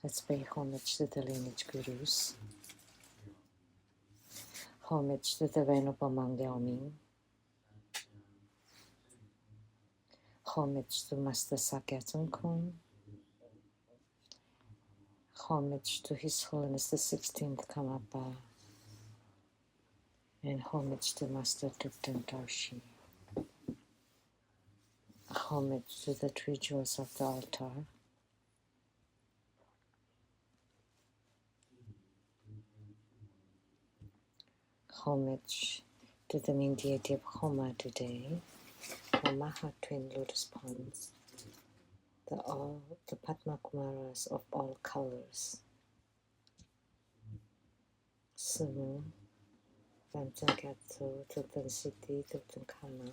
Let's pay homage to the lineage gurus. Homage to the Venerable Monk Liaoming. Homage to Master Sakya Tsongkhon. Homage to His Holiness the 16th Karmapa. And homage to Master Thupten Dorshi. Homage to the three jewels of the altar. Homage to the main deity of Homa today, the Maha Twin Lotus Ponds, the Padma Kumaras of all colors, Sumu, Ramchan Katsu, Tultan Siddhi, Tultan Kama,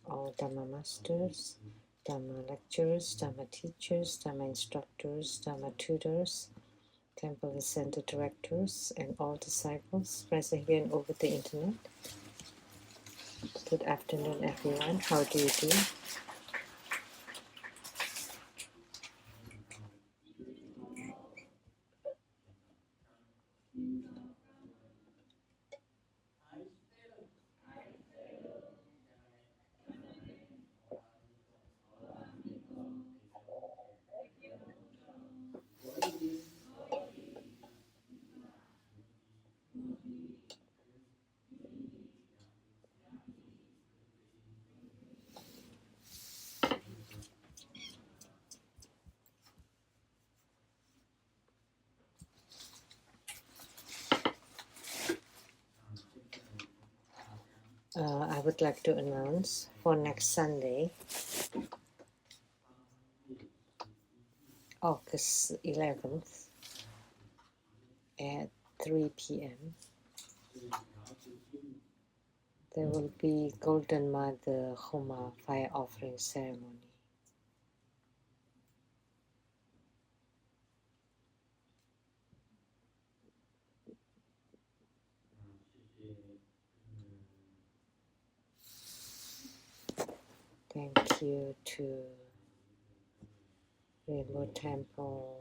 all Dhamma masters, Dhamma lecturers, Dhamma teachers, Dhamma instructors, Dhamma tutors, temple and center directors, and all disciples present here and over the internet. Good afternoon, everyone. How do you do? I would like to announce for next Sunday, August 11th at 3 p.m. there will be Golden Mother Homa fire offering ceremony. Thank you to Rainbow Temple,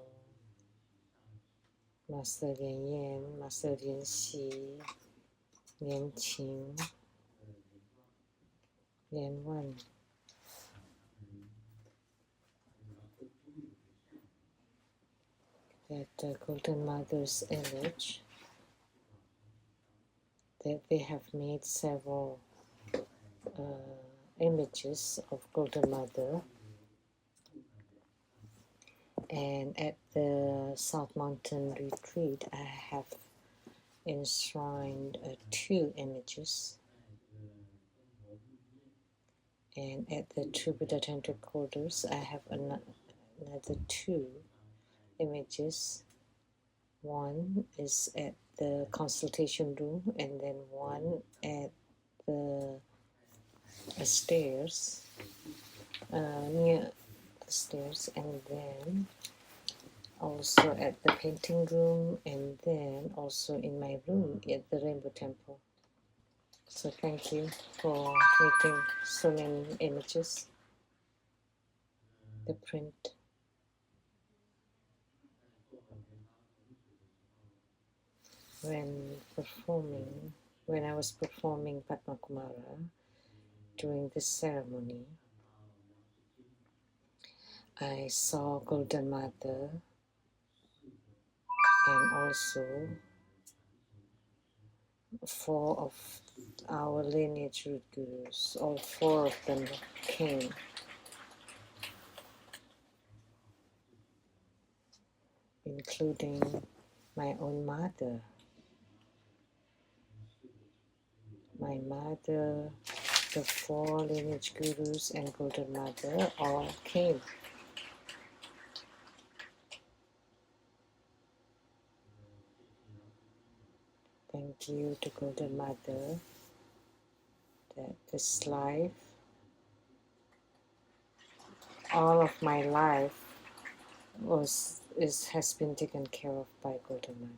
Master Lian Yan, Master Lian Xi, Lian Qing, Lian Wan, that the Golden Mother's image, that they have made several images of Golden Mother, and at the South Mountain Retreat I have enshrined 2 images, and at the True Buddha Tantric Quarters I have another 2 images. One is at the consultation room, and then one at the stairs, near the stairs, and then also at the painting room, and then also in my room at the Rainbow Temple. So thank you for making so many images. The print. When I was performing Padma Kumara during this ceremony, I saw Golden Mother and also 4 of our lineage root gurus. All 4 of them came. Including my own mother. My mother, the 4 lineage gurus, and Golden Mother all came. Thank you to Golden Mother that this life, all of my life, has been taken care of by Golden Mother.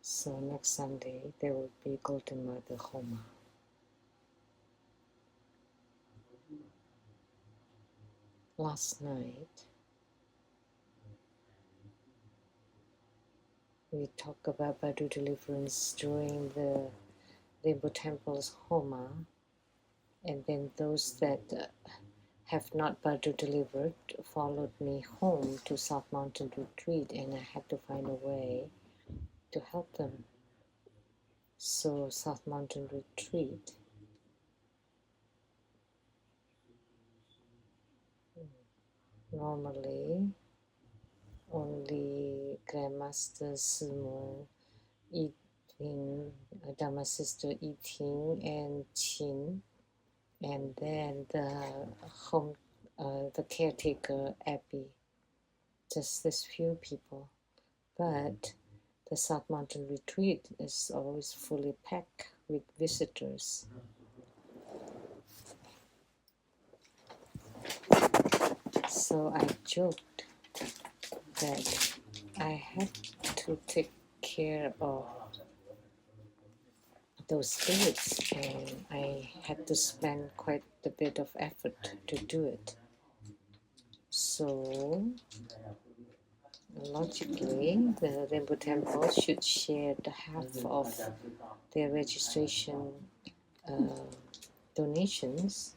So next Sunday there will be Golden Mother Homa. Last night we talked about Badu deliverance during the Rainbow Temple's Homa, and then those that have not Badu delivered followed me home to South Mountain Retreat, and I had to find a way to help them. So South Mountain Retreat normally only Grandmaster Simo eating, Dharma Sister eating, and Chin, and then the caretaker Abby. Just this few people, but the South Mountain Retreat is always fully packed with visitors. So I joked that I had to take care of those kids, and I had to spend quite a bit of effort to do it. So logically, the Rainbow Temple should share the half of their registration donations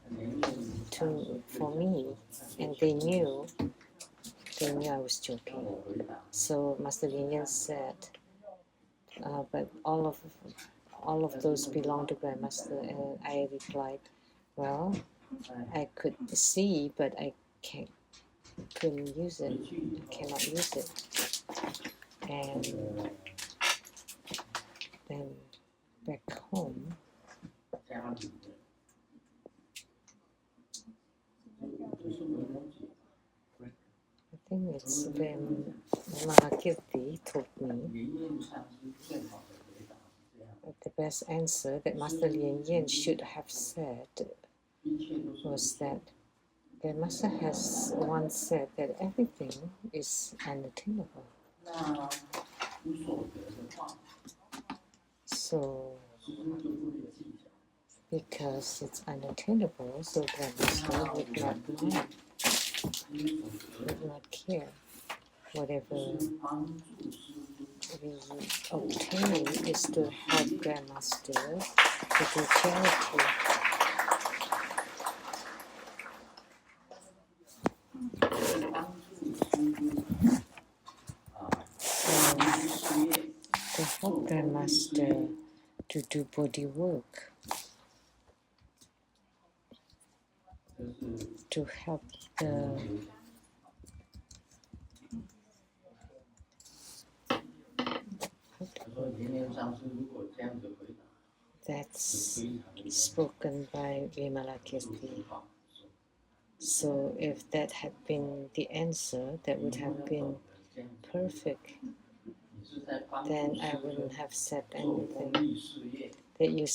for me, and they knew I was joking. So Master Lin said, but all of those belong to Grandmaster, and I replied, well, I could see, but I couldn't use it. I cannot use it. And then back home, I think it's when Vimalakirti told me that the best answer that Master Lien Yin should have said was that the Master has once said that everything is unattainable. So, because it's unattainable, so the Master would not mind, would not care. Whatever we obtain is to help Grandmaster to do charity. To help Grandmaster to do body work, to help that's spoken by Vimalakirti. So if that had been the answer, that would have been perfect. Then I wouldn't have said anything. That you're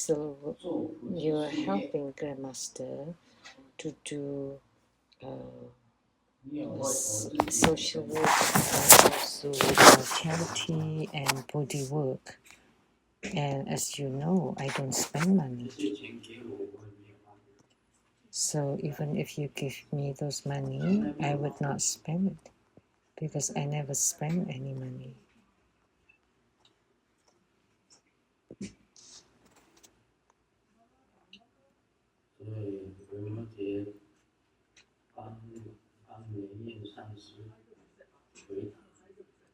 helping Grandmaster to do social work, also charity and body work. And as you know, I don't spend money. So even if you give me those money, I would not spend it because I never spend any money.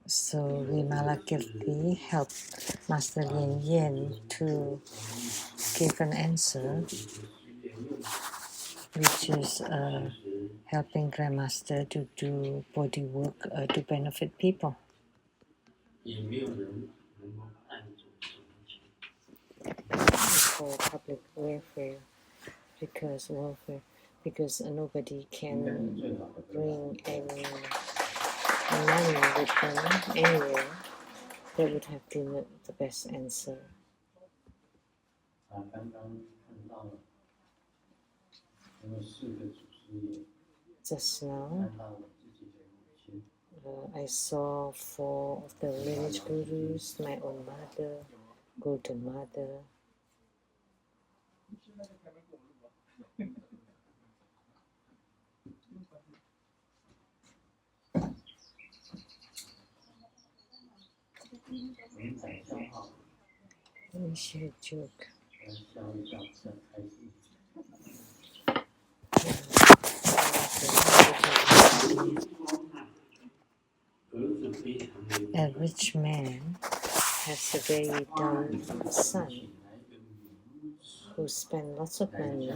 So Vimalakirti helped Master Lien Yin to give an answer, which is helping Grandmaster to do body work to benefit people. For public welfare, because nobody can bring any money with them anywhere. That would have been the best answer. Just now, I saw 4 of the lineage gurus, my own mother, Guru mother. Let me share a joke. A rich man has a very dumb son who spent lots of money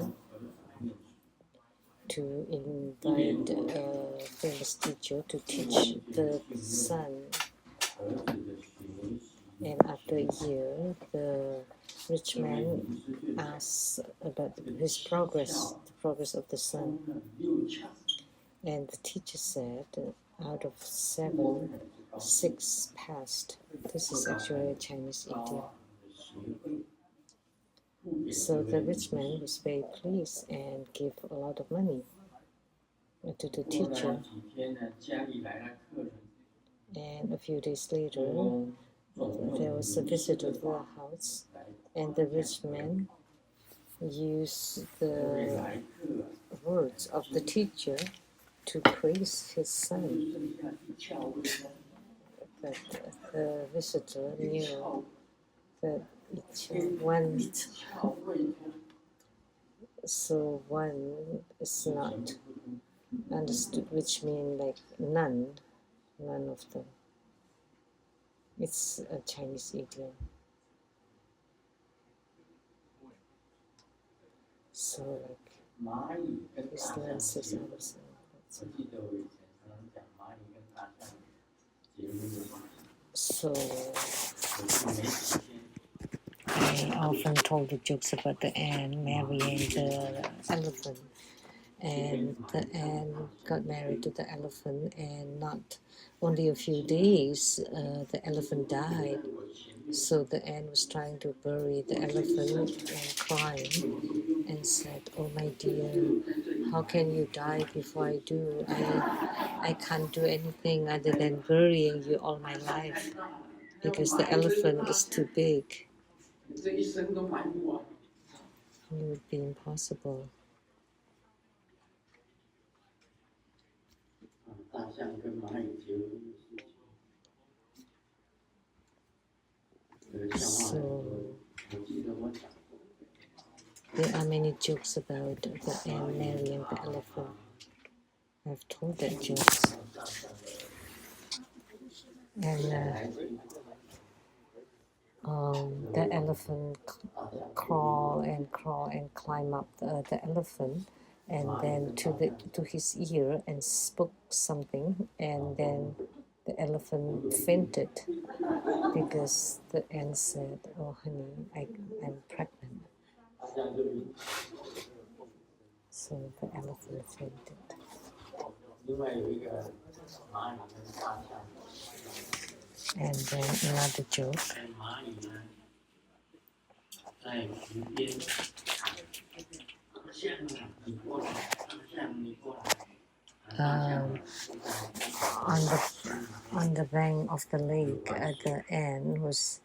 to invite a famous teacher to teach the son. And after a year, the rich man asks about his progress, the progress of the son. And the teacher said, out of 7, 6 passed. This is actually a Chinese idiom. So the rich man was very pleased and gave a lot of money to the teacher. And a few days later, there was a visitor to the house, and the rich man used the words of the teacher to praise his son. But the visitor knew that one is not understood, which means like none of them. It's a Chinese idiom. So like this lens is understood. So I often told the jokes about the ant marrying the elephant, and the ant got married to the elephant, and not only a few days, the elephant died. So the ant was trying to bury the elephant and crying and said, "Oh my dear, how can you die before I do? I can't do anything other than burying you all my life because the elephant is too big. It would be impossible." So there are many jokes about the ant marrying the elephant. I've told that jokes. And the elephant crawl and climb up the elephant, and then to his ear and spoke something, and then the elephant fainted because the ant said, "Oh honey, I'm pregnant." So the elephant fainted. And then another joke. On the bank of the lake, the ant was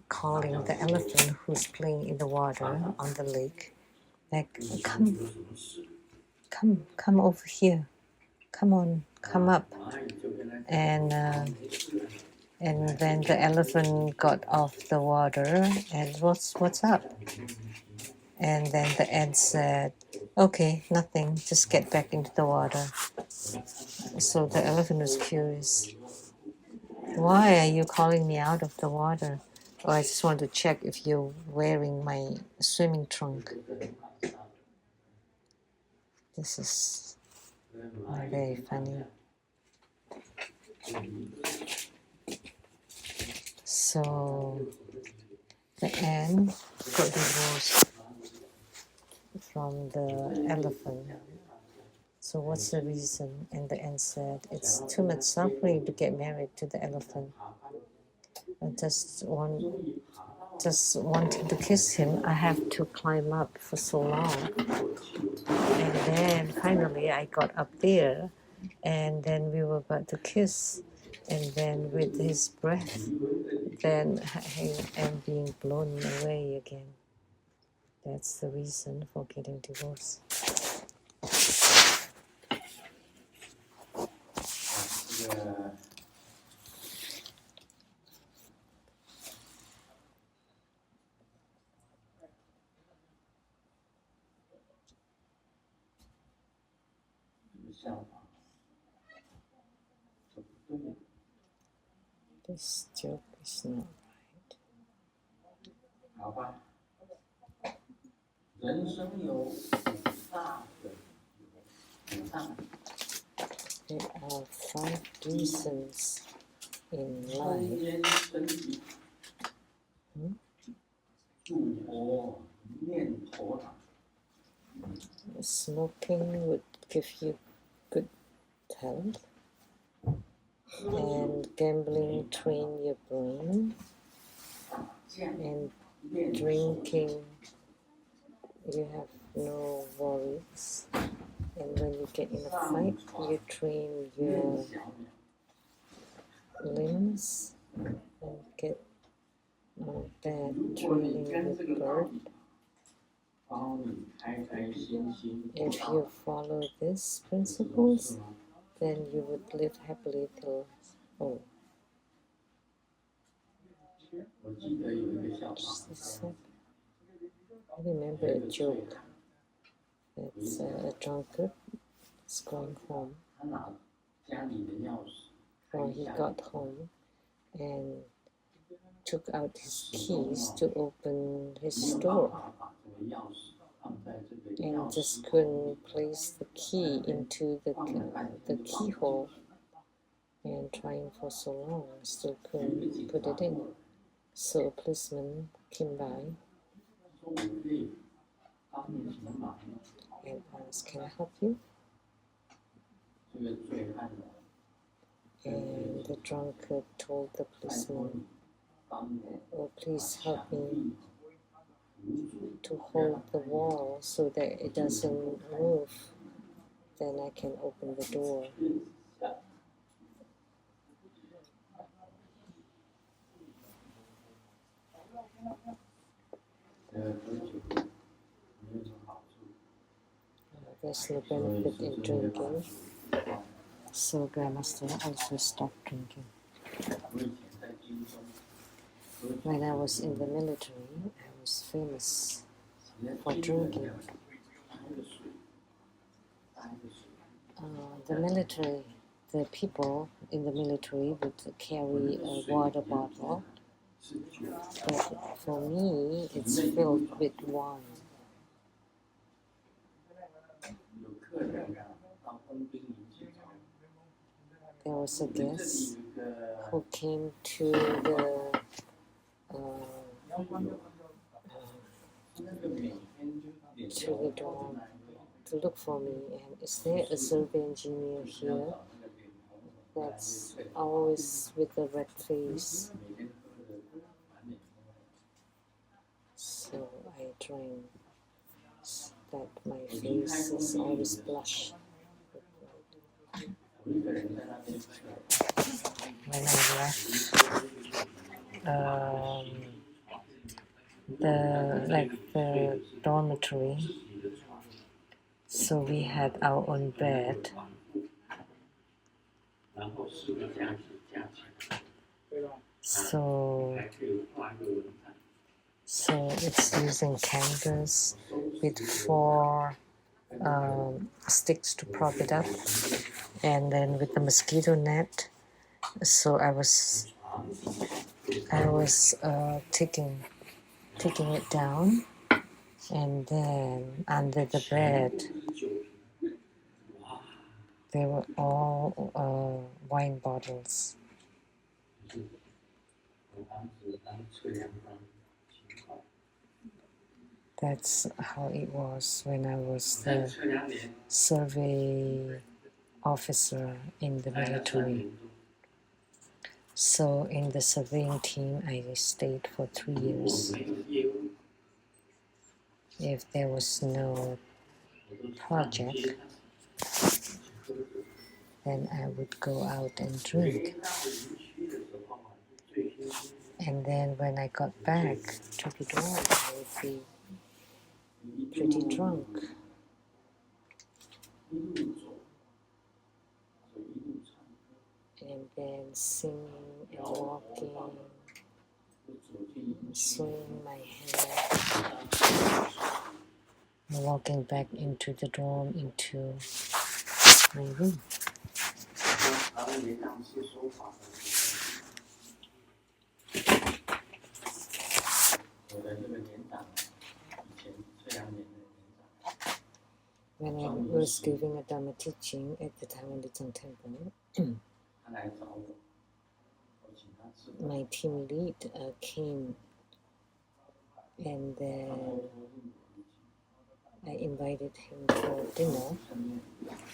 calling the elephant who's playing in the water on the lake, like, come over here, come on, come up. And then the elephant got off the water and what's up? And then the ant said, "Okay, nothing, just get back into the water." So the elephant was curious. "Why are you calling me out of the water?" "Oh, I just want to check if you're wearing my swimming trunk." This is very funny. So the ant got divorced from the elephant. So what's the reason? And the ant said, "It's too much suffering to get married to the elephant. I just wanting to kiss him, I have to climb up for so long. And then finally I got up there, and then we were about to kiss, and then with his breath, then I am being blown away again. That's the reason for getting divorced. This joke is not right. There are 5 reasons in life. Smoking would give you good health, and gambling train your brain, and drinking you have no worries, and when you get in a fight you train your limbs and get bad training with bird. If you follow these principles, then you would live happily till old. I remember a joke. It's a drunkard is going home. Or he got home and took out his keys to open his door, and just couldn't place the key into the keyhole, and trying for so long, still couldn't put it in. So a policeman came by and asked, "Can I help you?" And the drunkard told the policeman, "Oh, please help me to hold the wall so that it doesn't move. Then I can open the door." There's no benefit in drinking, so Grandmaster also stopped drinking. When I was in the military, I was famous for drinking. The people in the military would carry a water bottle, but for me, it's filled with wine. There was a guest who came to the dorm to look for me, and is there a survey engineer here that's always with a red face? So I drank that my face is always blush. When I left the dormitory, so we had our own bed. So it's using canvas with 4 sticks to prop it up, and then with the mosquito net. So I was taking it down, and then under the bed there were all wine bottles. That's how it was when I was the survey officer in the military. So in the surveying team, I stayed for 3 years. If there was no project, then I would go out and drink. And then when I got back to the dorm, I would be pretty drunk. And then singing and walking, swinging my hair, and walking back into the dorm, into my room. When I was giving a Dharma teaching at the Taiwan Temple, my team lead came, and then I invited him for dinner,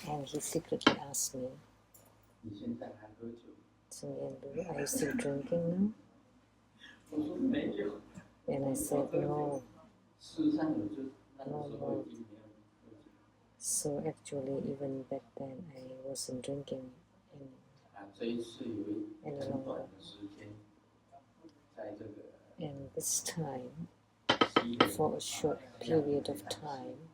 and he secretly asked me, "Are you still drinking now?" And I said, no more. So actually, even back then, I wasn't drinking any longer. And this time, for a short period of time,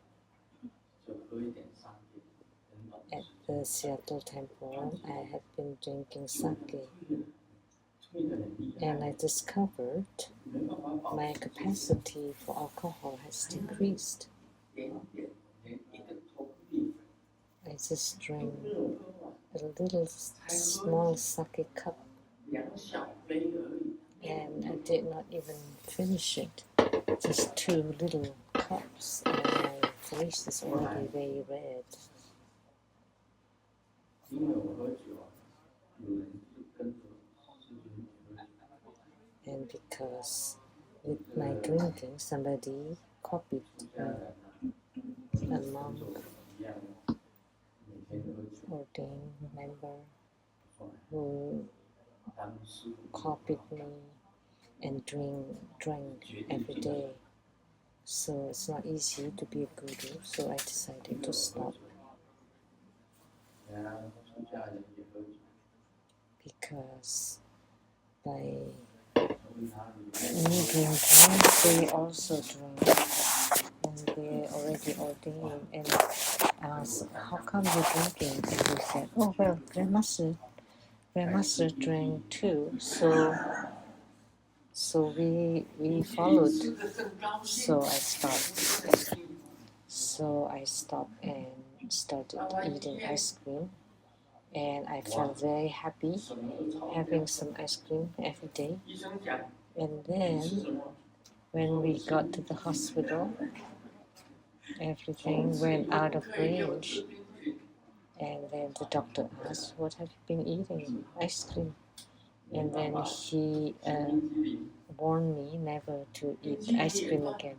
at the Seattle Temple, I had been drinking sake. And I discovered my capacity for alcohol has decreased. I just drank a little small sake cup, and I did not even finish it. Just 2 little cups, and my face is already very red. And because with my drinking, somebody copied me, a monk, ordained member, who copied me and drank every day. So it's not easy to be a guru, so I decided to stop. Because by me drinking, they also drink, and they're already ordained. And I asked, "How come you're drinking?" And they said, "Oh well, Grandmaster drank too, so we followed." So I stopped and started eating ice cream, and I felt very happy having some ice cream every day. And then when we got to the hospital, everything went out of range. And then the doctor asked, "What have you been eating?" "Ice cream." And then he warned me never to eat ice cream again.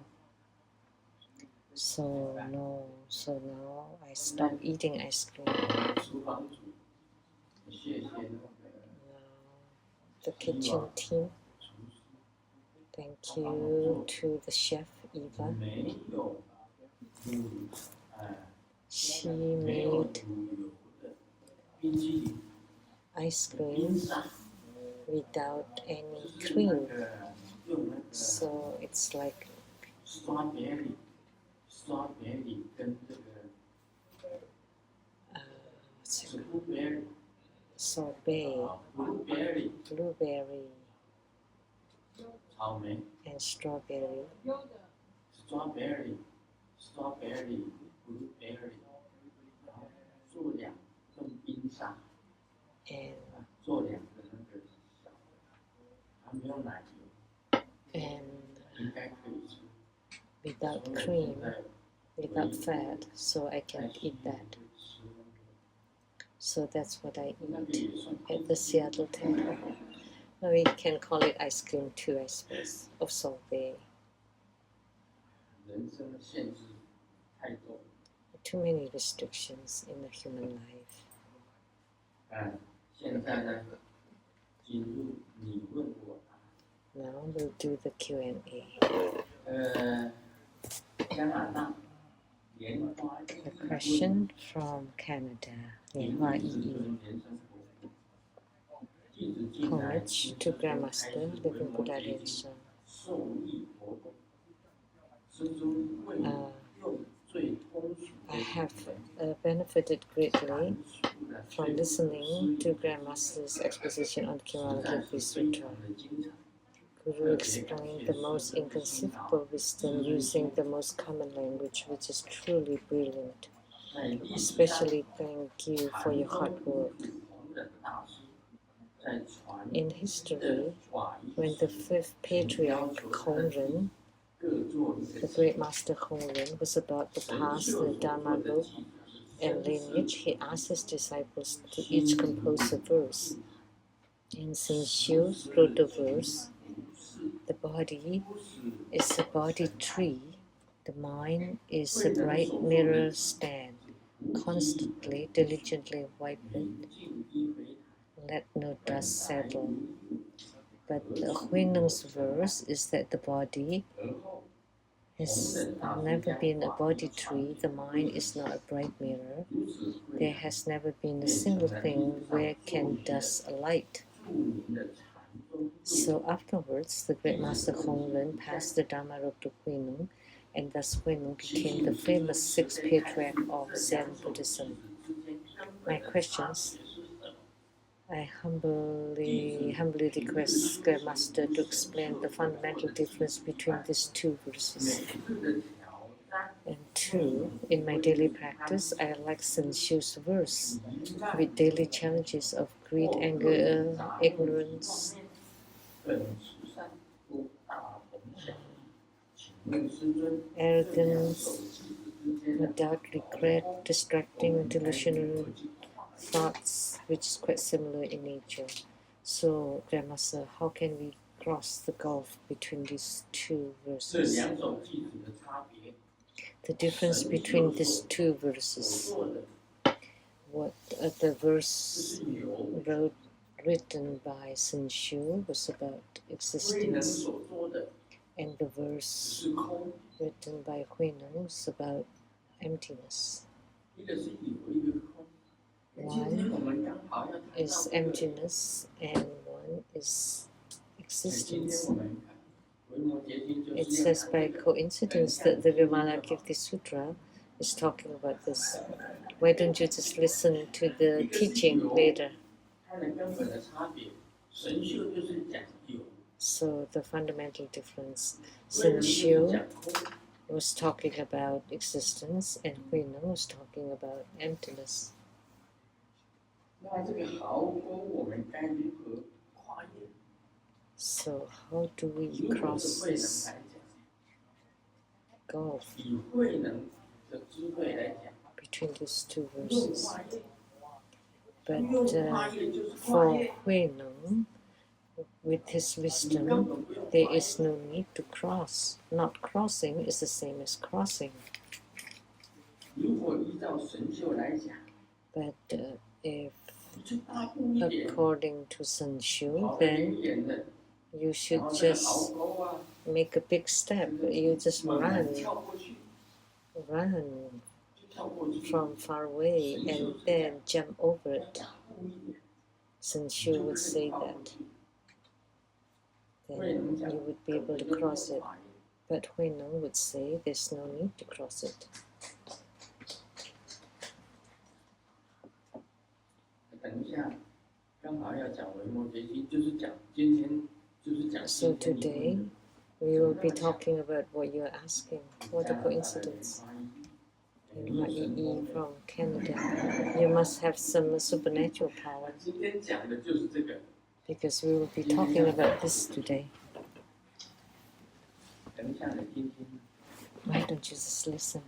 So now I stopped eating ice cream. The kitchen team, thank you to the chef Eva. She made ice cream without any cream, so it's like sorbet, blueberry, and strawberry. And without cream, without fat, so I can eat that. So that's what I eat at the Seattle Temple. We can call it ice cream too, I suppose, of sorbet. Too many restrictions in the human life. Now we'll do the Q&A. A question from Canada. 莲花意义 Homage to Grandmaster, living Buddha Densho. I have benefited greatly from listening to Grandmaster's exposition on the Vimalakirti Sutra. Guru explained the most inconceivable wisdom using the most common language, which is truly brilliant. Especially thank you for your hard work. In history, when the fifth patriarch Hongren, the great master Hongren, was about to pass the Dharma rope and lineage, he asked his disciples to each compose a verse. And Senshu wrote the verse, the body is a body tree, the mind is a bright mirror stand, constantly, diligently wipe it, let no dust settle. But Huineng's verse is that the body has never been a body tree, the mind is not a bright mirror, there has never been a single thing where can dust alight. So afterwards, the great master Hongren passed the Dharma rope to Huineng, and thus Huineng became the famous sixth patriarch of Zen Buddhism. My questions: I humbly request Grandmaster to explain the fundamental difference between these two verses. And two, in my daily practice, I like Senshu's verse with daily challenges of greed, anger, ignorance, arrogance, doubt, regret, distracting, delusional thoughts, which is quite similar in nature. So, Grandmaster, how can we cross the gulf between these two verses? The difference between these two verses. What the verse written by Senshu was about existence, and the verse written by Huineng was about emptiness. One is emptiness and one is existence. It says by coincidence that the Vimalakirti Sutra is talking about this. Why don't you just listen to the teaching later? So the fundamental difference, Senshu was talking about existence and Huineng was talking about emptiness. So how do we cross this gulf between these two verses? But for Huineng, with his wisdom, there is no need to cross. Not crossing is the same as crossing. But if according to Senshu, then you should just make a big step. You just run from far away and then jump over it. Senshu would say that. Then you would be able to cross it. But Huineng would say there's no need to cross it. So today we will be talking about what you're asking. What a coincidence. From Canada. You must have some supernatural power. Because we will be talking about this today. Why don't you just listen?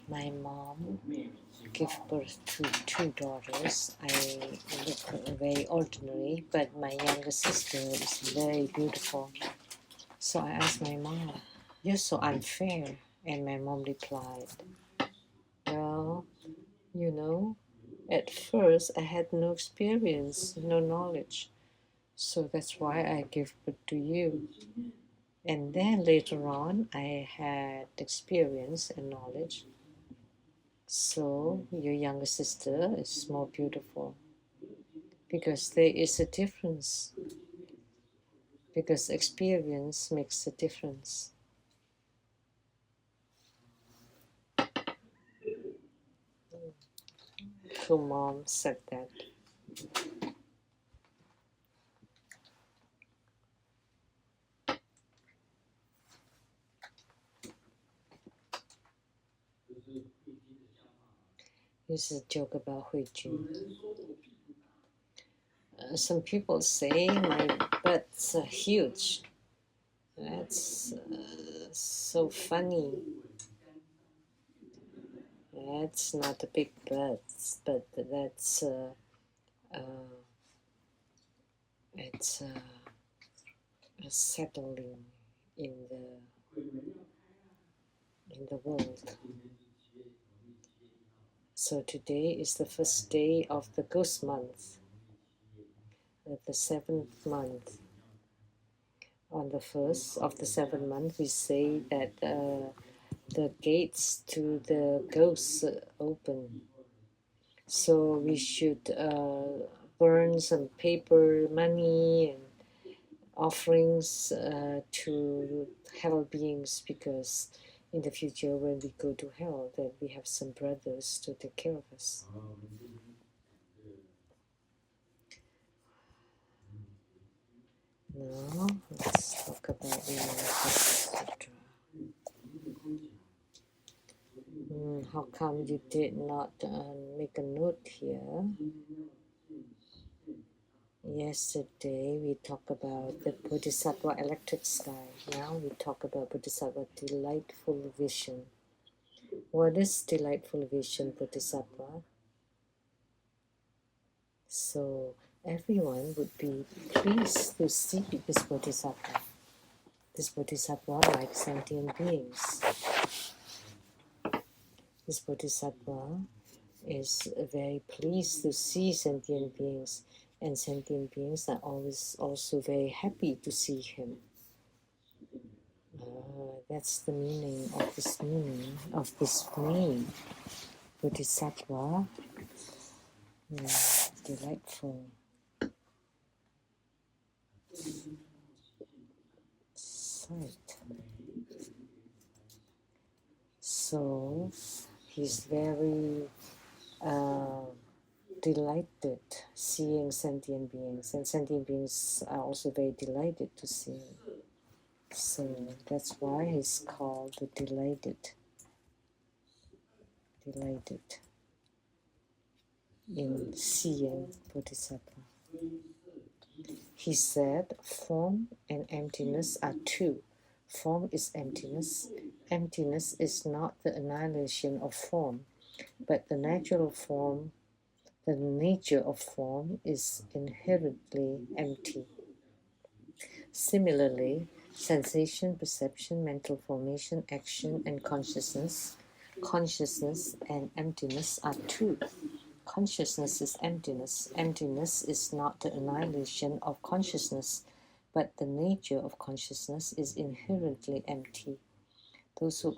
My mom gave birth to two daughters. I look very ordinary, but my younger sister is very beautiful. So I asked my mom, "You're so unfair." And my mom replied, "Well, you know, at first I had no experience, no knowledge. So that's why I gave birth to you. And then later on, I had experience and knowledge. So your younger sister is more beautiful. Because there is a difference. Because experience makes a difference." So mom said that. This is a joke about Hui Jun. Some people say my butts are huge. That's so funny. That's not a big butt, but that's it's settling in the world. So today is the first day of the ghost month, the 7th month. On the 1st of the 7th month, we say that the gates to the ghosts open. So we should burn some paper, money, and offerings to hell beings, because in the future when we go to hell, then we have some brothers to take care of us. Now let's talk about Vimalakirti Sutra. How come you did not make a note here? Yesterday we talked about the Bodhisattva electric sky. Now we talk about Bodhisattva delightful vision. What is delightful vision, Bodhisattva? So everyone would be pleased to see this Bodhisattva. This Bodhisattva like sentient beings. This Bodhisattva is very pleased to see sentient beings, and sentient beings are always also very happy to see him. That's the meaning of this name, Bodhisattva. Delightful sight. So he's very delighted seeing sentient beings, and sentient beings are also very delighted to see him. So that's why he's called the delighted in seeing Bodhisattva. He said, form and emptiness are two. Form is emptiness. Emptiness is not the annihilation of form, but the natural form. The nature of form is inherently empty. Similarly, sensation, perception, mental formation, action, and consciousness and emptiness are two. Consciousness is emptiness. Emptiness is not the annihilation of consciousness, but the nature of consciousness is inherently empty. Those who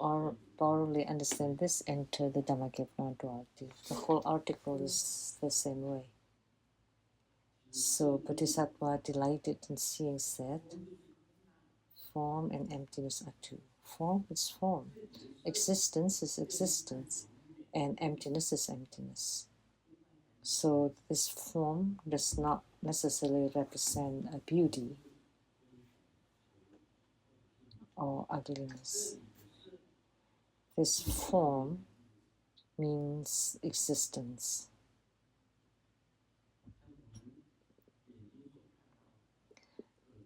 thoroughly understand this enter the Dhammacakkhana duality. The whole article is the same way. So Bodhisattva, delighted in seeing, said, form and emptiness are two. Form is form. Existence is existence. And emptiness is emptiness. So this form does not necessarily represent a beauty or ugliness. This form means existence.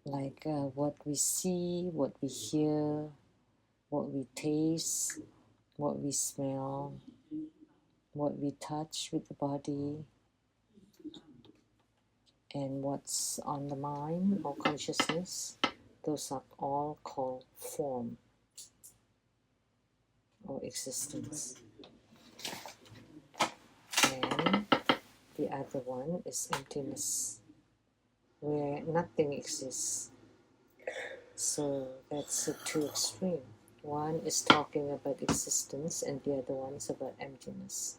Like what we see, what we hear, what we taste, what we smell, what we touch with the body, and what's on the mind or consciousness, those are all called form or existence. And the other one is emptiness, where nothing exists. So that's the two extreme. One is talking about existence and the other one is about emptiness,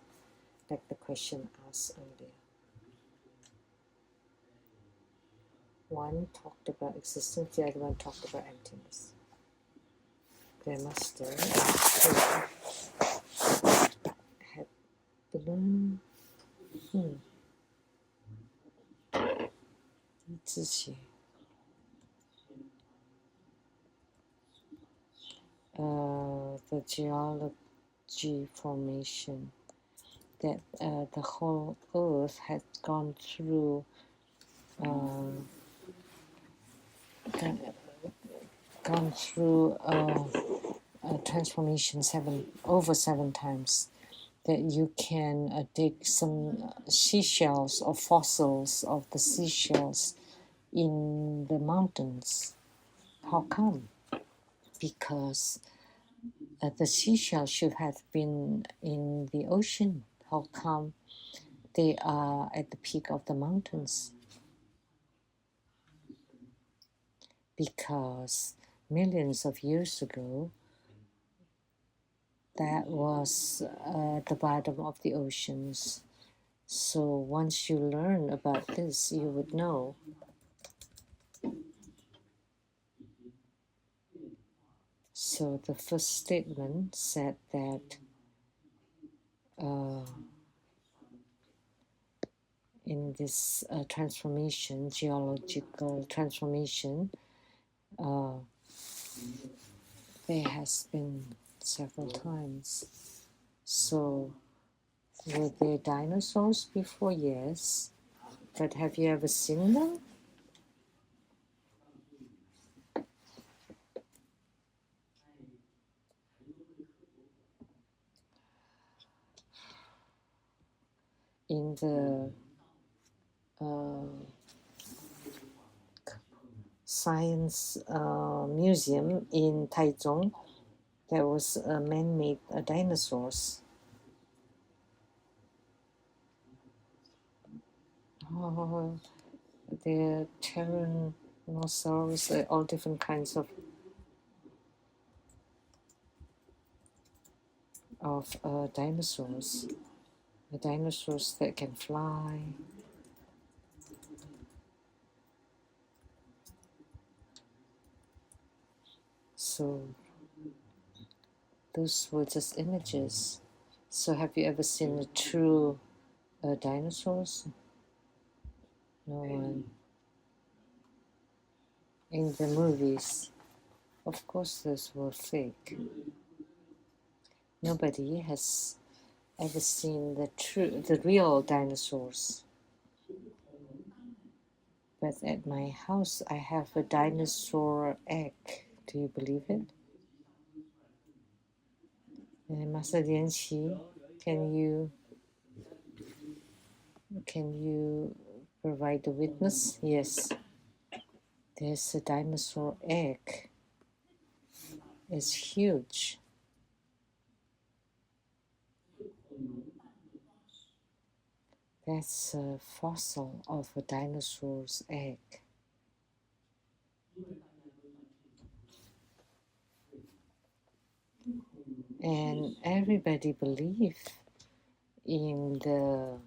like the question asked earlier. One talked about existence, the other one talked about emptiness. Grandmaster had learned 自己 the geology formation that the whole earth had gone through a transformation over seven times, that you can dig some seashells or fossils of the seashells in the mountains. How come? Because the seashells should have been in the ocean. How come they are at the peak of the mountains? Because millions of years ago, that was the bottom of the oceans. So once you learn about this, you would know. So the first statement said that in this transformation, geological transformation, there has been several times. So were there dinosaurs before? Yes. But have you ever seen them? In the Science Museum in Taichung, there was man-made dinosaurs. Oh, they're tyrannosaurus, all different kinds of dinosaurs. The dinosaurs that can fly. So those were just images. So have you ever seen the true dinosaurs? No one. In the movies, of course, those were fake. Nobody has ever seen the real dinosaurs. But at my house, I have a dinosaur egg. Do you believe it? Master Dianqi, can you provide the witness? Yes. There's a dinosaur egg. It's huge. That's a fossil of a dinosaur's egg. And everybody believes in the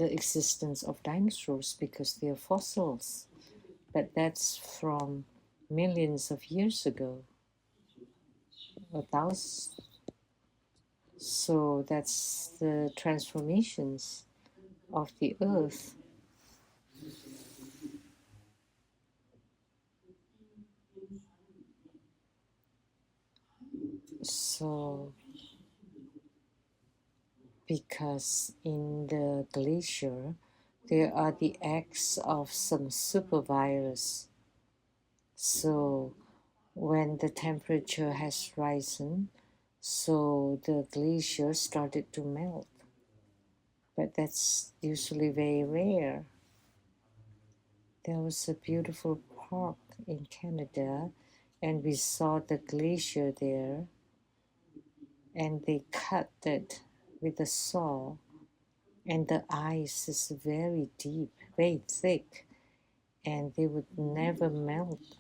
existence of dinosaurs because they are fossils. But that's from millions of years ago, or thousands. So that's the transformations of the earth. So because in the glacier, there are the eggs of some supervirus. So when the temperature has risen, so the glacier started to melt. But that's usually very rare. There was a beautiful park in Canada, and we saw the glacier there, and they cut it with a saw, and the ice is very deep, very thick, and they would never melt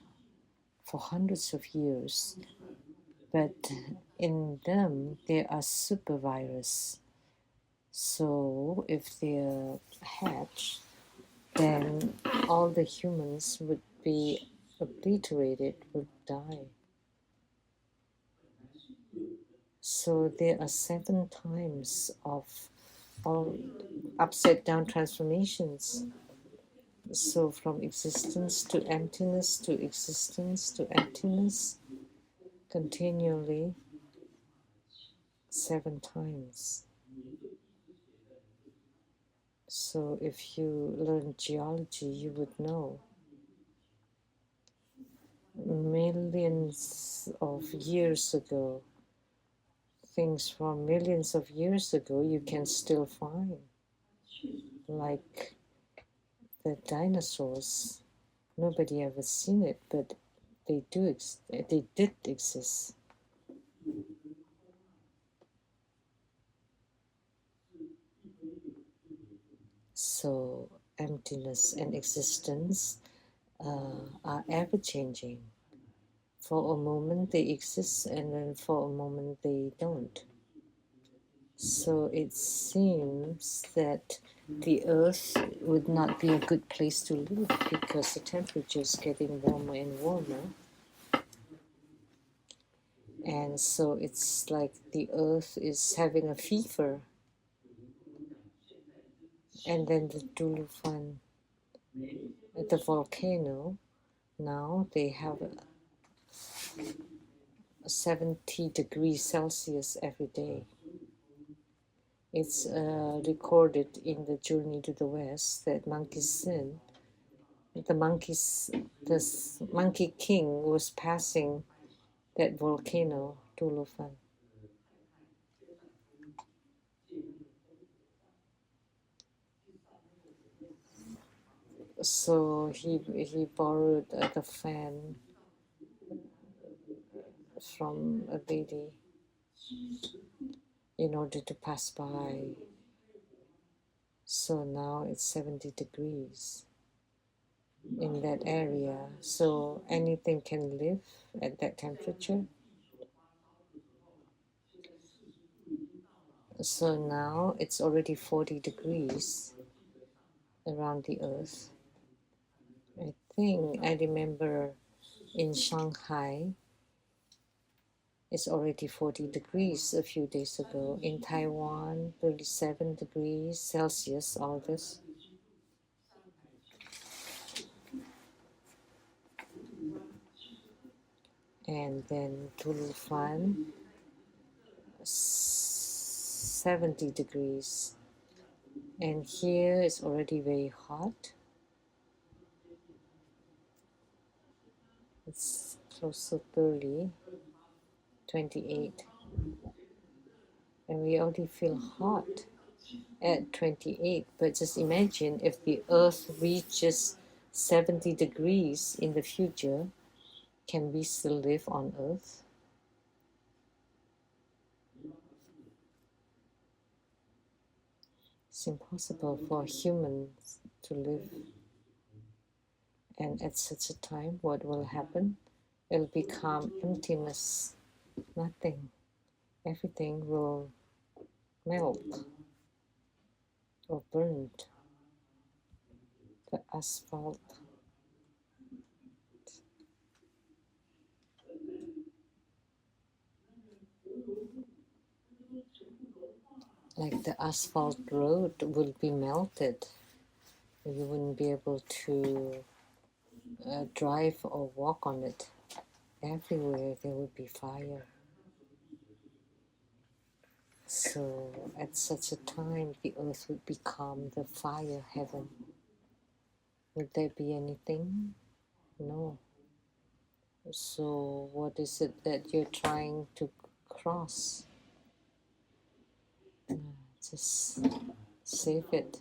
for hundreds of years. But in them, there are super virus. So if they're hatched, then all the humans would be obliterated, would die. So there are 7 times of all upside down transformations. So from existence to emptiness to existence to emptiness, continually 7 times. So if you learn geology, you would know. Millions of years ago, things from millions of years ago, you can still find. Like the dinosaurs, nobody ever seen it, but they did exist. So emptiness and existence are ever changing. For a moment they exist, and then for a moment they don't. So it seems that the earth would not be a good place to live because the temperature is getting warmer and warmer. And so it's like the earth is having a fever. And then the Dulufan, the volcano, now they have 70 degrees Celsius every day. It's recorded in the Journey to the West that Monkey Sin, the Monkey King was passing that volcano, Dulufan. So he borrowed the fan from a lady in order to pass by. So now it's 70 degrees in that area. So anything can live at that temperature. So now it's already 40 degrees around the earth. I remember in Shanghai, it's already 40 degrees a few days ago. In Taiwan, 37 degrees Celsius, all this. And then Tulufan, 70 degrees. And here it's already very hot. It's close to 30, 28. And we already feel hot at 28. But just imagine if the earth reaches 70 degrees in the future, can we still live on earth? It's impossible for humans to live. And at such a time, what will happen? It'll become emptiness, nothing. Everything will melt or burnt. The asphalt. Like the asphalt road will be melted. You wouldn't be able to drive or walk on it. Everywhere there would be fire. So at such a time, the earth would become the fire heaven. Would there be anything? No. So what is it that you're trying to cross? Just save it.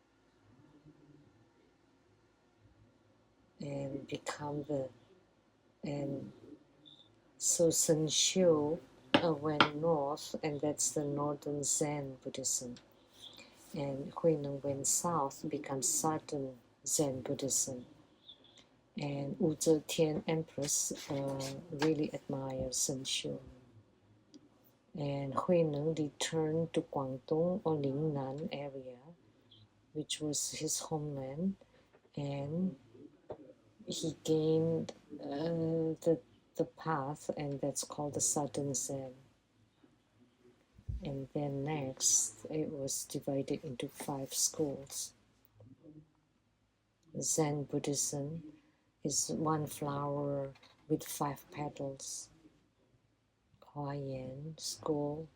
and become the, and so Senshu went north, and that's the northern Zen Buddhism, and Huineng went south, becomes southern Zen Buddhism. And Wu Zetian Empress really admires Senshu. And Huineng returned to Guangdong or Lingnan area, which was his homeland, and he gained the path, and that's called the Southern Zen. And then next, it was divided into 5 schools. Zen Buddhism is one flower with 5 petals. Huayan school,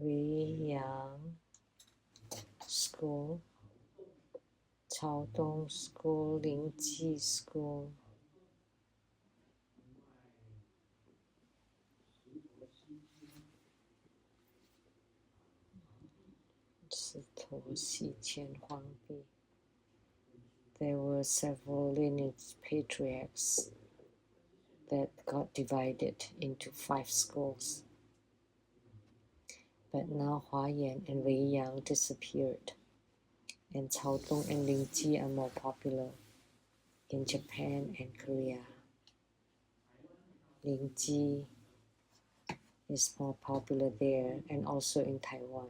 Weiyang school, Chaodong school, Lingji school, There were several lineage patriarchs that got divided into 5 schools. But now Huayan and Weiyang disappeared, and Chaodong and Lingji are more popular in Japan and Korea. Lingji is more popular there and also in Taiwan.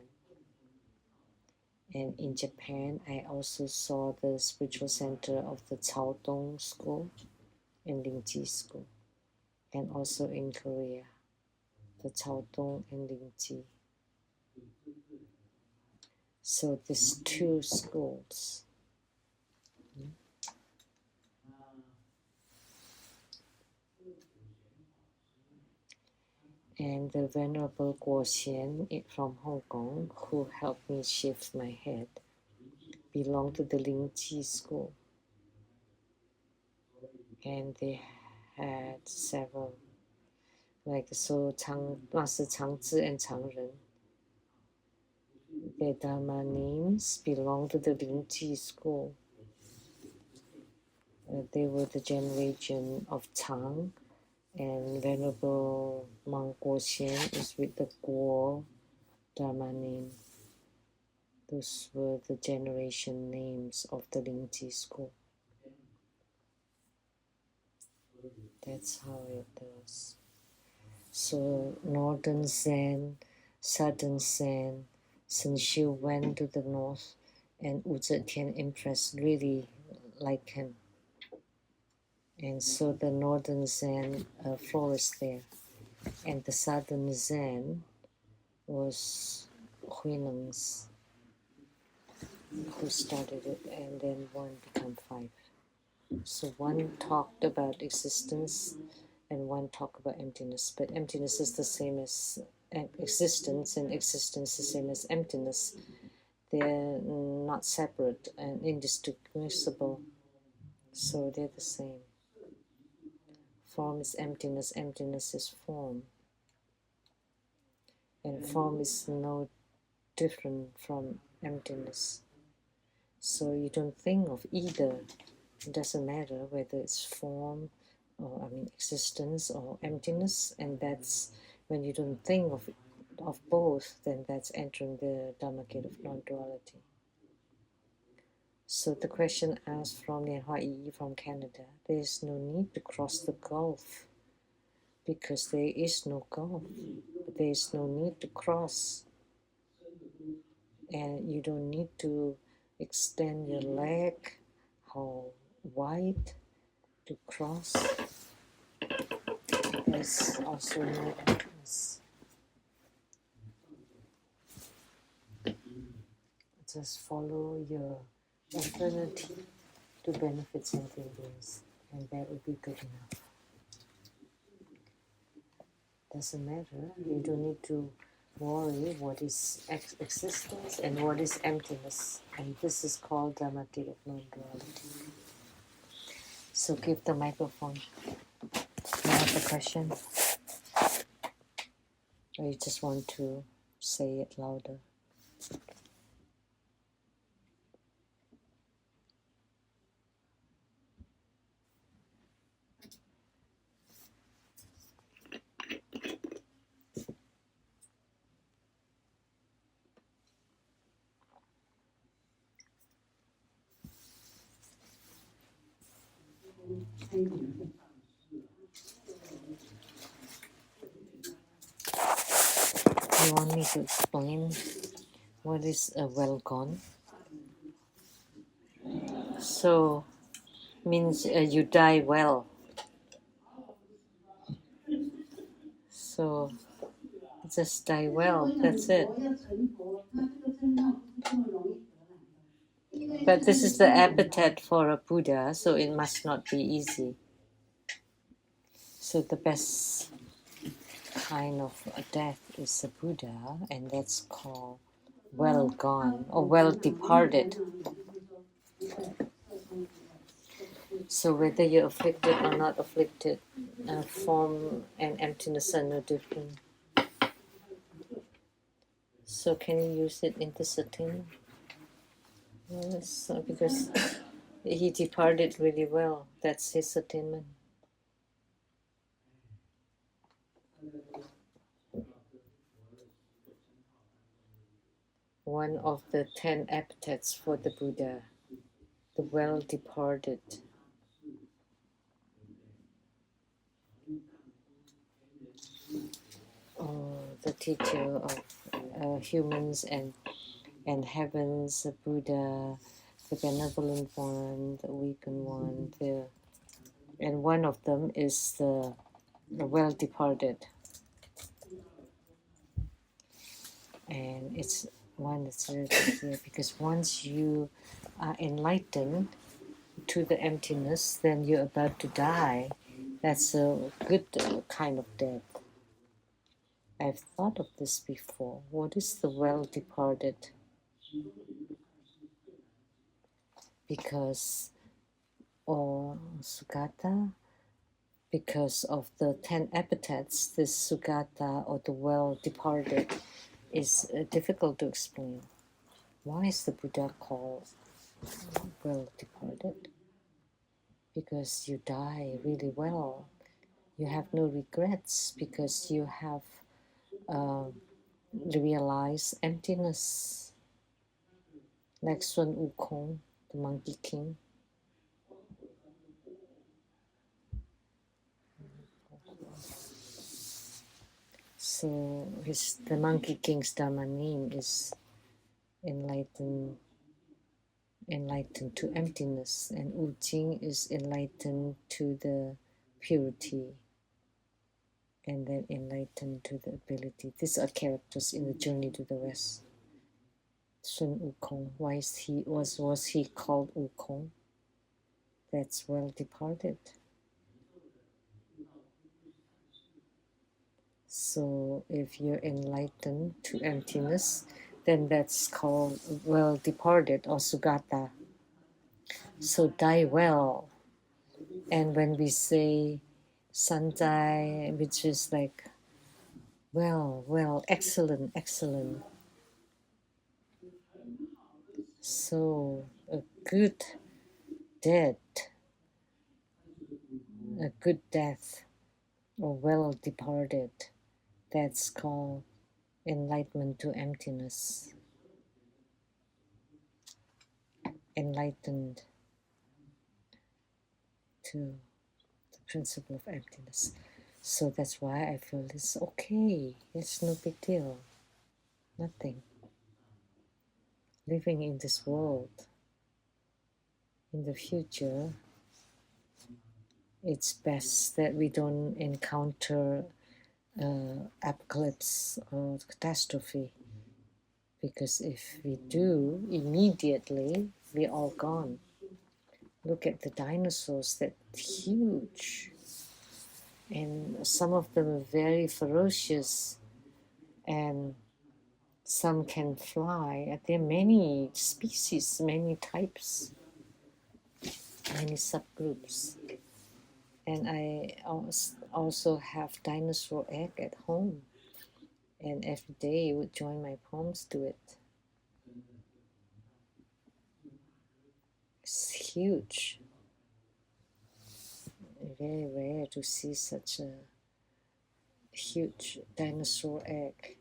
And in Japan, I also saw the spiritual center of the Chaodong school and Lingji school. And also in Korea, the Chaodong and Lingji. So these 2 schools. And the Venerable Guoxian from Hong Kong, who helped me shave my head, belonged to the Lingji school. And they had several, like so Master Changzhi and Changren. Their Dharma names belonged to the Lingji school. They were the generation of Chang, and Venerable Monk Guoxian is with the Guo Dharma name. Those were the generation names of the Lingji school. That's how it was. So Northern Zen, Southern Zen, Senshu went to the north, and Wu Zetian Empress really liked him. And so the Northern Zen flourished there. And the Southern Zen was Huineng's, who started it, and then one became 5. So one talked about existence and one talked about emptiness. But emptiness is the same as existence, and existence is the same as emptiness. They're not separate and indistinguishable. So they're the same. Form is emptiness, emptiness is form. And form is no different from emptiness. So you don't think of either. It doesn't matter whether it's form or existence or emptiness, and that's when you don't think of both, then that's entering the Dharma gate of non-duality. So the question asked from Nianhua Yi from Canada, there is no need to cross the gulf because there is no gulf. There is no need to cross, and you don't need to extend your leg how wide to cross. There's also no entrance. Just follow your eternity to benefit sentient beings, and that would be good enough. Doesn't matter. You don't need to worry what is existence and what is emptiness, and this is called Dharma gate of non-duality. So give the microphone. You have a question? Or you just want to say it louder? You want me to explain what is a well gone? So means you die well. So just die well, that's it. But this is the epithet for a Buddha, so it must not be easy. So the best kind of a death is a Buddha, and that's called well gone or well departed. So whether you're afflicted or not afflicted, form and emptiness are no different. So can you use it in the setting? Yes, because he departed really well. That's his attainment. One of the 10 epithets for the Buddha, the well departed. Oh, the teacher of humans and heavens, the Buddha, the benevolent one, the awakened one, and one of them is the well departed. And it's one that's very clear because once you are enlightened to the emptiness, then you're about to die. That's a good kind of death. I've thought of this before. What is the well departed? Because, or Sugata, because of the 10 epithets, this Sugata or the well departed is difficult to explain. Why is the Buddha called well departed? Because you die really well. You have no regrets because you have realized emptiness. Like Sun Wukong, the Monkey King. So the Monkey King's Dharma name is enlightened to emptiness, and Wu Jing is enlightened to the purity, and then enlightened to the ability. These are characters in the journey to the West. Sun Wukong, why was he called Wukong? That's well departed. So if you're enlightened to emptiness, then that's called well departed or Sugata. So die well. And when we say Sanjai, which is like well, excellent. So a good death, a good death, or well departed, that's called enlightenment to emptiness. Enlightened to the principle of emptiness. So that's why I feel it's okay. It's no big deal. Nothing. Living in this world, in the future, it's best that we don't encounter apocalypse or catastrophe, because if we do, immediately we're all gone. Look at the dinosaurs, they're huge, and some of them are very ferocious, and some can fly. There are many species, many types, many subgroups. And I also have dinosaur egg at home, and every day I would join my palms to it. It's huge. Very rare to see such a huge dinosaur egg.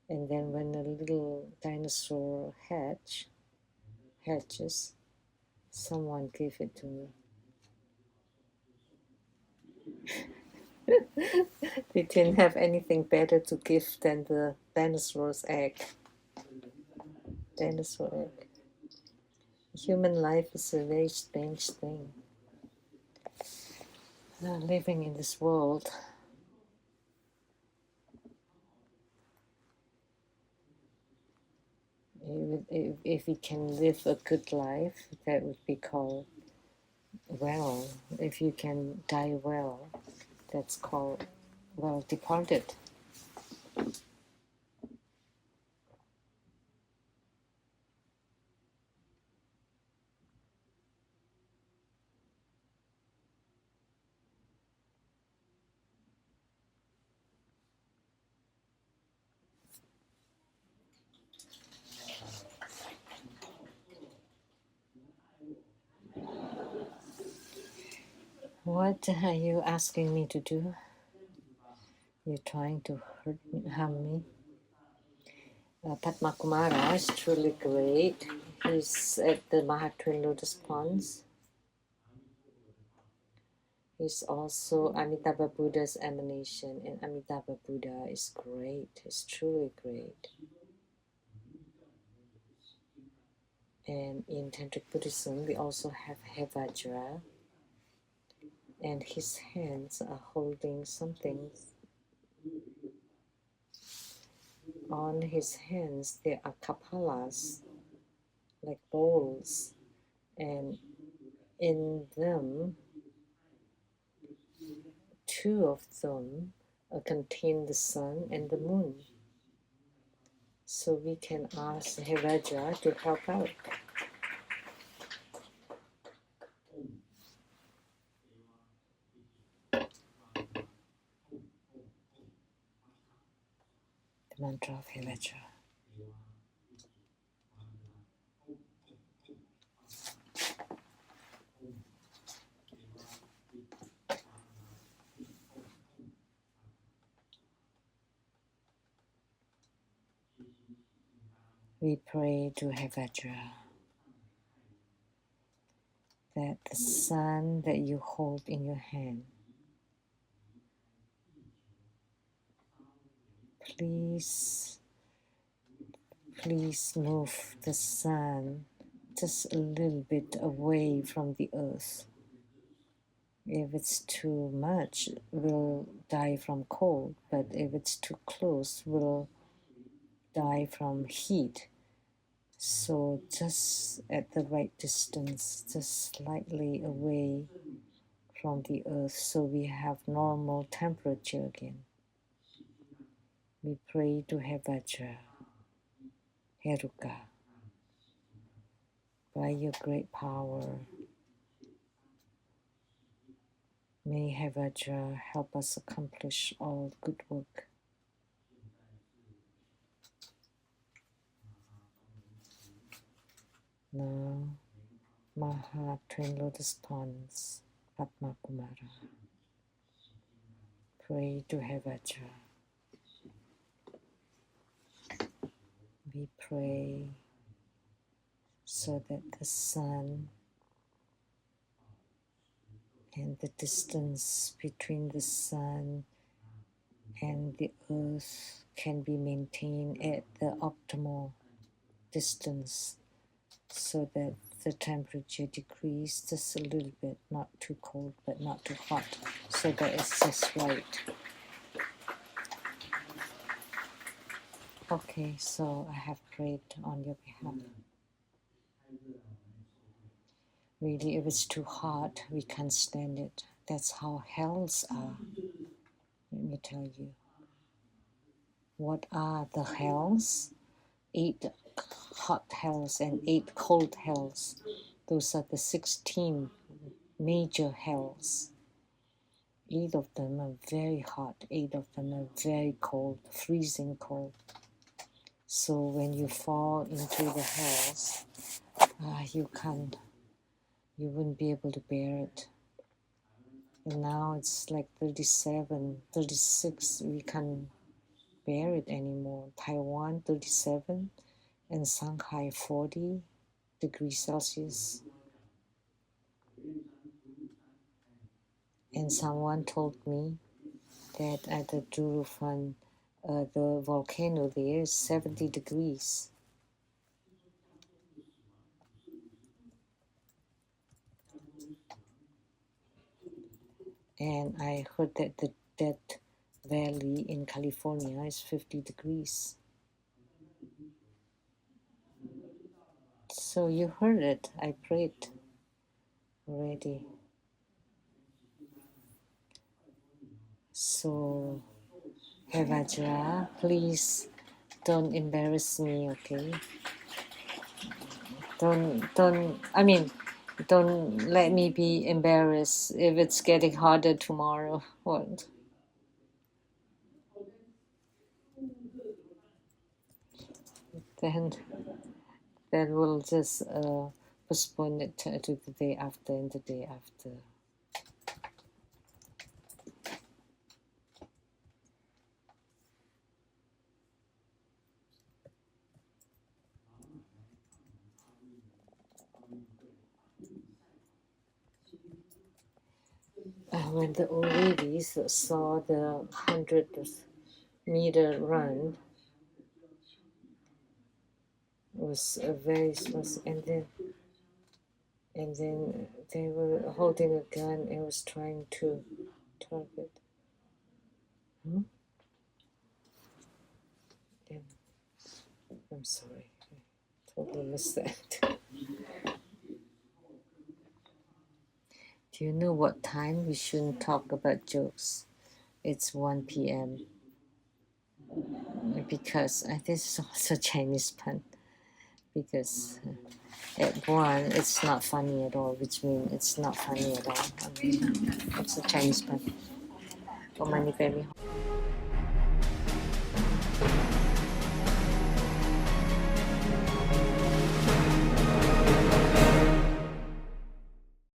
And then when a little dinosaur hatches, someone gave it to me. They didn't have anything better to give than the dinosaur's egg. Dinosaur egg. Human life is a very strange thing. Living in this world, if we can live a good life, that would be called well. If you can die well, that's called well departed. What are you asking me to do? You're trying to hurt me, harm me? Padma Kumara is truly great. He's at the Mahatrin Lotus Ponds. He's also Amitabha Buddha's emanation, and Amitabha Buddha is great. He's truly great. And in Tantric Buddhism, we also have Hevajra, and his hands are holding something. On his hands, there are kapalas, like bowls, and in them, two of them contain the sun and the moon. So we can ask Hevajra to help out. The mantra of Hevajra. We pray to Hevajra that the sun that you hold in your hand, please move the sun just a little bit away from the earth. If it's too much, we'll die from cold, but if it's too close, we'll die from heat. So just at the right distance, just slightly away from the earth, so we have normal temperature again. We pray to Hevajra, Heruka, by your great power, may Hevajra help us accomplish all good work. Now, Maha Twin Lotus Ponds, Padma Kumara, pray to Hevajra. We pray so that the sun and the distance between the sun and the earth can be maintained at the optimal distance, so that the temperature decreases just a little bit, not too cold but not too hot, so that it's just right. Okay, so I have prayed on your behalf. Really, if it's too hot, we can't stand it. That's how hells are. Let me tell you. What are the hells? 8 hot hells and 8 cold hells. Those are the 16 major hells. 8 of them are very hot, 8 of them are very cold, freezing cold. So when you fall into the hells, you wouldn't be able to bear it. And now it's like 37, 36, we can't bear it anymore. Taiwan 37 and Shanghai 40 degrees Celsius. And someone told me that at the Durufan, the volcano there is 70 degrees. And I heard that the Death Valley in California is 50 degrees. So you heard it. I prayed already. So, Hey Vajra, please don't embarrass me, okay? Don't let me be embarrassed if it's getting harder tomorrow. What? Then we'll just postpone it to the day after and the day after. When the old ladies saw the 100-meter run, it was very stressful, and then they were holding a gun and was trying to target. Yeah. I'm sorry, I totally missed that. Do you know what time we shouldn't talk about jokes? It's 1 p.m. Because this is also Chinese pun. Because at 1 it's not funny at all, which means it's not funny at all. It's a Chinese pun.